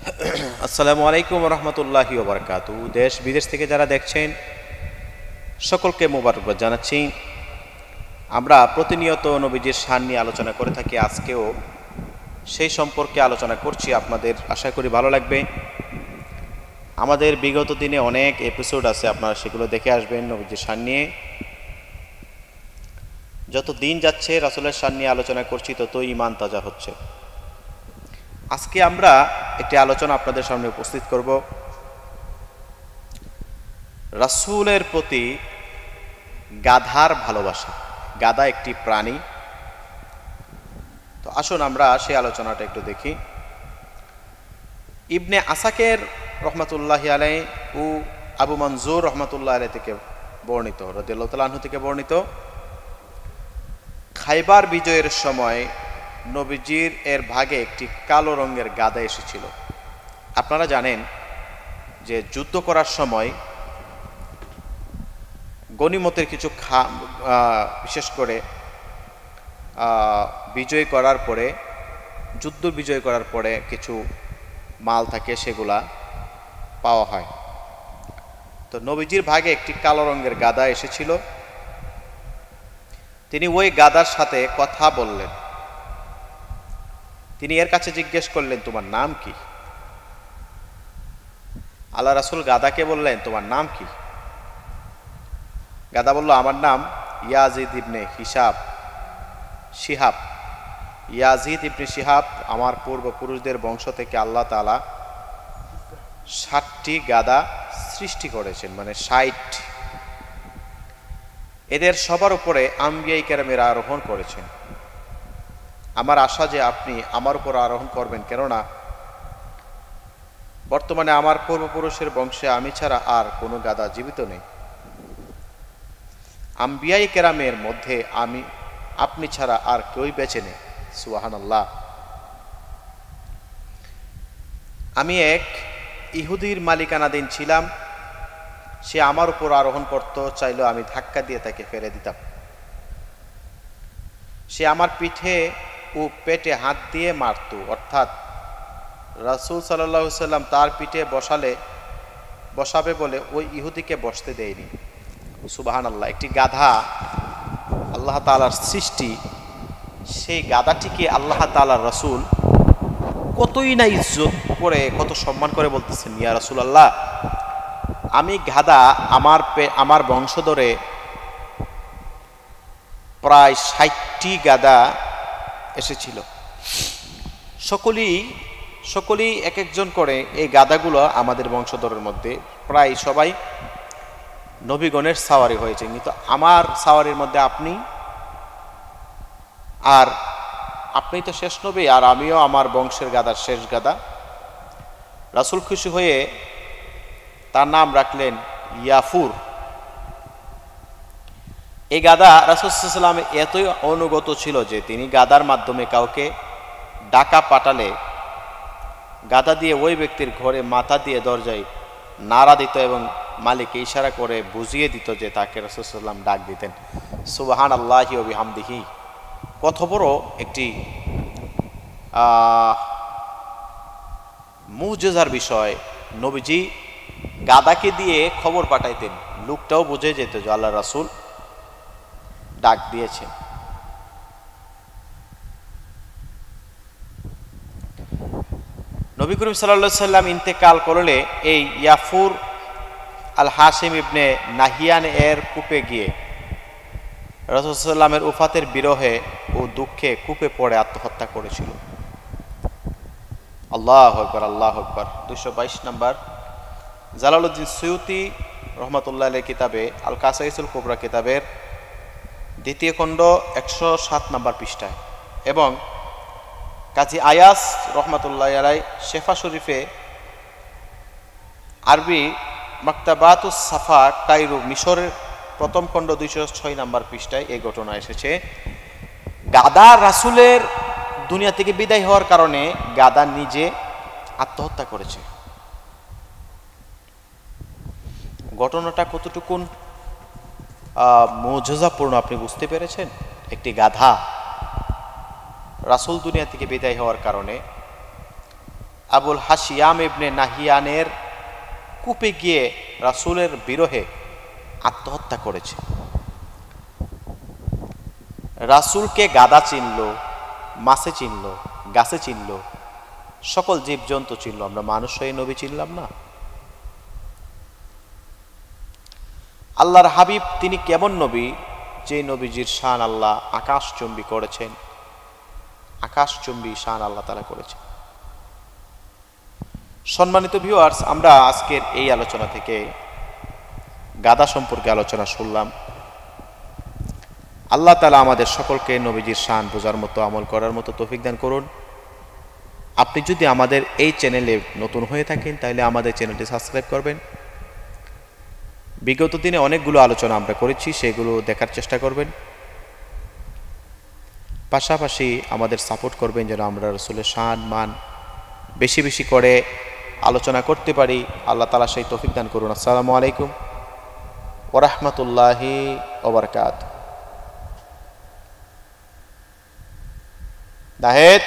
আসসালামু আলাইকুম রহমতুল্লাহি ওয়া বারাকাতুহু। দেশ বিদেশ থেকে যারা দেখছেন সকলকে মোবারকবাদ জানাচ্ছি। আমরা প্রতিনিয়ত নবীজির শান নিয়ে আলোচনা করে থাকি, আজকেও সেই সম্পর্কে আলোচনা করছি। আপনাদের আশা করি ভালো লাগবে। আমাদের বিগত দিনে অনেক এপিসোড আছে, আপনারা সেগুলো দেখে আসবেন নবীজির শান নিয়ে। যত দিন যাচ্ছে রাসূলের শান নিয়ে আলোচনা করছি, তত ঈমান তাজা হচ্ছে। আজকে আমরা একটি আলোচনা আপনাদের সামনে উপস্থিত করব, রাসূলের প্রতি গাধার ভালোবাসা। গাধা একটি প্রাণী। তো আসুন আমরা সেই আলোচনাটা একটু দেখি। ইবনে আসাকের রহমাতুল্লাহি আলাইহি ও আবু মনজুর রহমাতুল্লাহ আলাইহি থেকে বর্ণিত, রাদিয়াল্লাহু তাআলা আনহু থেকে বর্ণিত, খাইবার বিজয়ের সময় নবীজির এর ভাগে একটি কালো রঙের গাধা এসেছিল। আপনারা জানেন যে যুদ্ধ করার সময় গনিমতের কিছু বিশেষ করে বিজয় করার পরে, যুদ্ধ বিজয় করার পরে কিছু মাল থাকে, সেগুলা পাওয়া হয়। তো নবীজির ভাগে একটি কালো রঙের গাধা এসেছিল। তিনি ওই গাধার সাথে কথা বললেন। তিনি এর কাছে জিজ্ঞেস করলেন, তোমার নাম কি? আল্লাহ রাসূল গাধাকে বললেন, তোমার নাম কি? গাধা বলল, আমার নাম ইয়াজিদ ইবনে শিহাব। ইয়াজিদ ইবনে শিহাব। আমার পূর্বপুরুষদের বংশ থেকে আল্লাহ তাআলা 60টি গাধা সৃষ্টি করেছেন, মানে 60। এদের সবার উপরে আম্বিয়া কেরামেরা আরোহণ করেছেন। আমার আশা যে আপনি আমার উপর আরোহণ করবেন, কেননা বর্তমানে আমার পূর্বপুরুষের বংশে আমি ছাড়া আর কোনো গাধা জীবিত নেই। আম্বিয়া কেরামের মধ্যে আপনি ছাড়া আর কেউই বেঁচে নেই। সুবহানাল্লাহ। আমি এক ইহুদির মালিকানাধীন ছিলাম। সে আমার উপর আরোহণ করত, চাইলেও আমি ধাক্কা দিয়ে তাকে ফেলে দিতাম। সে আমার পিঠে ও পেটে হাত দিয়ে মারত, অর্থাৎ রাসূল সাল্লাল্লাহু আলাইহি সাল্লাম তার পিঠে বসাবে বলে ওই ইহুদিকে বসতে দেয়নি। সুবহানাল্লাহ। একটি গাধা আল্লাহ তাআলার সৃষ্টি, সেই গাধাটিকে আল্লাহ তাআলার রাসূল কতই না ইজ্জত করে, কত সম্মান করে বলতেছেন, ইয়া রাসূলুল্লাহ, আমি গাধা, আমার বংশধরে প্রায় 60টি গাধা এসেছিল। সকলেই এক একজন করে এই গাধাগুলো আমাদের বংশধরের মধ্যে প্রায় সবাই নবীগণের সাওয়ারি হয়েছে, কিন্তু আমার সাওয়ারির মধ্যে আপনি তো শেষ নবী, আর আমিও আমার বংশের গাধার শেষ গাধা। রাসূল খুশি হয়ে তার নাম রাখলেন ইয়াফুর। এই গাধা রাসূল সাল্লাল্লাহু আলাইহি ওয়াসাল্লাম এতই অনুগত ছিল যে তিনি গাধার মাধ্যমে কাউকে ডাকা পাঠালে গাধা দিয়ে ওই ব্যক্তির ঘরে মাথা দিয়ে দরজায় নাড়া দিত এবং মালিককে ইশারা করে বুঝিয়ে দিত যে তাকে রাসূল সাল্লাল্লাহু আলাইহি ওয়াসাল্লাম ডাক দিতেন। সুবহানাল্লাহি ওয়া বিহামদিহি। কত বড় একটি মুজিজার বিষয়। নবীজি গাধাকে দিয়ে খবর পাঠাইতেন, লোকটাও বুঝে যেত যে আল্লাহ রাসূল ডাক দিয়েছেন। নবী করিম সাল্লাল্লাহু আলাইহি সাল্লাম ইন্তেকাল করলে এই ইয়াফুর আল হাশিম ইবনে নাহিয়ান এর কূপে গিয়ে রাসূল সাল্লাল্লাহু আলাইহি সাল্লামের উফাতের বিরহে ও দুঃখে কূপে পড়ে আত্মহত্যা করেছিল। আল্লাহু আকবার, আল্লাহু আকবার। 222 নম্বর জালালউদ্দিন সুয়ুতি রহমাতুল্লাহ আলাইহি কিতাবে আল কাসাইসুল কুবরা কিতাবের 2য় খণ্ড 107 নম্বর পৃষ্ঠায়, এবং কাজী আয়াস রহমাতুল্লাহ আলাইহি শেফা শরীফে আরবি মাকতাবাতুস সাফা কায়রো মিশরের 1ম খণ্ড 206 নম্বর পৃষ্ঠায় এই ঘটনা এসেছে। গাধা রাসূলের দুনিয়া থেকে বিদায় হওয়ার কারণে গাধা নিজে আত্মহত্যা করেছে। ঘটনাটা কতটুকুন মুজিজাপূর্ণ আপনি বুঝতে পেরেছেন? একটি গাধা রাসূল দুনিয়া থেকে বিদায় হওয়ার কারণে আবুল হাসিয়াম ইবনে নাহিয়ানের কূপে গিয়ে রাসূলের বিরহে আত্মহত্যা করেছে। রাসূলকে গাদা চিনল, মাছে চিনল, গাছে চিনল, সকল জীবজন্তু চিনল, আমরা মানুষ হয়ে নবী চিনলাম না? আল্লাহর হাবিব তিনি কেমন নবী, যে নবীজির শান আল্লাহ আকাশচুম্বী করেছেন, আকাশচুম্বী শান আল্লাহ তাআলা করেছেন। সম্মানিত ভিউয়ার্স, আমরা আজকের এই আলোচনা থেকে গাদা সম্পর্কে আলোচনা শুনলাম। আল্লাহ তাআলা আমাদের সকলকে নবীজির শান বোঝার মতো, আমল করার মতো তৌফিক দান করুন। আপনি যদি আমাদের এই চ্যানেলে নতুন হয়ে থাকেন তাহলে আমাদের চ্যানেলটি সাবস্ক্রাইব করবেন। বিগত দিনে অনেকগুলো আলোচনা আমরা করেছি, সেগুলো দেখার চেষ্টা করবেন। পাশাপাশি আমাদের সাপোর্ট করবেন যেন আমরা রাসূলের শান মান বেশি বেশি করে আলোচনা করতে পারি। আল্লাহ তাআলা সেই তৌফিক দান করুন। আসসালামু আলাইকুম ওয়া রাহমাতুল্লাহি ওয়া বারাকাতুহু। নাহিদ।